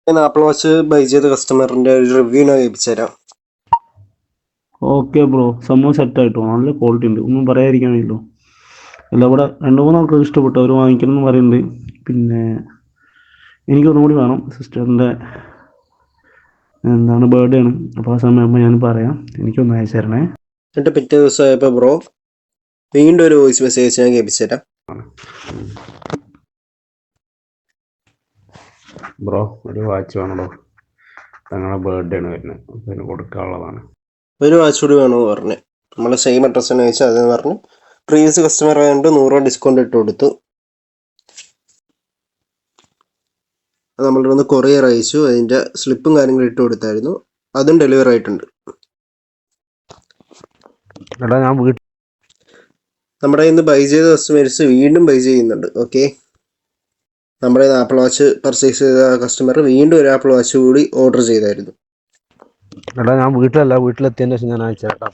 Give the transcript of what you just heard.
Apple watch by ചെയ്ത കസ്റ്റമറിന്റെ ഒരു review ഞാൻ കേൾപ്പിച്ചു തരാം. ഓക്കെ ബ്രോ, സംഭവം സെറ്റായിട്ടോ, നല്ല ക്വാളിറ്റി ഉണ്ട്, ഒന്നും പറയാതിരിക്കാനില്ലോ. അല്ല, ഇവിടെ 2-3 ആൾക്കാർക്ക് ഇഷ്ടപ്പെട്ടു, അവർ വാങ്ങിക്കണം എന്ന് പറയുന്നുണ്ട്. പിന്നെ എനിക്കൊന്നും കൂടി വേണം, സിസ്റ്ററിൻ്റെ ബർത്ത്ഡേ ആണ്. അപ്പോൾ ആ സമയമാകുമ്പോൾ ഞാൻ പറയാം, എനിക്കൊന്ന് അയച്ചു തരണേ. എന്നിട്ട് പിറ്റേ ദിവസമായപ്പോ ബ്രോ വീണ്ടും ഒരു വോയിസ് മെസ്സേജ് ഞാൻ കേൾപ്പിച്ചു തരാം. ബ്രോ, ഒരു വാച്ച് വേണോ, ഞങ്ങളുടെ ബർത്ത്ഡേ ആണ് വരുന്നത്, അപ്പോൾ അതിന് കൊടുക്കാനുള്ളതാണ്. ഒരു വാച്ച് കൂടി വേണമെന്ന് പറഞ്ഞു. നമ്മൾ സെയിം അഡ്രസ് തന്നെ അയച്ചാൽ അതെന്ന് പറഞ്ഞു. പ്രീവിയസ് കസ്റ്റമർ ആയതുകൊണ്ട് 100 രൂപ ഡിസ്കൗണ്ട് ഇട്ട് കൊടുത്തു. അത് നമ്മളുടെ ഒന്ന് കൊറിയർ അയച്ചു, അതിൻ്റെ സ്ലിപ്പും കാര്യങ്ങളും ഇട്ട് കൊടുത്തായിരുന്നു, അതും ഡെലിവറി ആയിട്ടുണ്ട്. നമ്മുടെ ഇന്ന് ബൈ ചെയ്ത കസ്റ്റമേഴ്സ് വീണ്ടും ബൈ ചെയ്യുന്നുണ്ട്. ഓക്കെ, നമ്മുടെ ആപ്പിൾ വാച്ച് പർച്ചേസ് ചെയ്ത കസ്റ്റമർ വീണ്ടും ഒരു ആപ്പിൾ വാച്ച് കൂടി ഓർഡർ ചെയ്തായിരുന്നു. ഞാൻ വീട്ടിലല്ല, വീട്ടിലെത്തിയതിന് ശേഷം ഞാൻ അയച്ചേട്ടാ.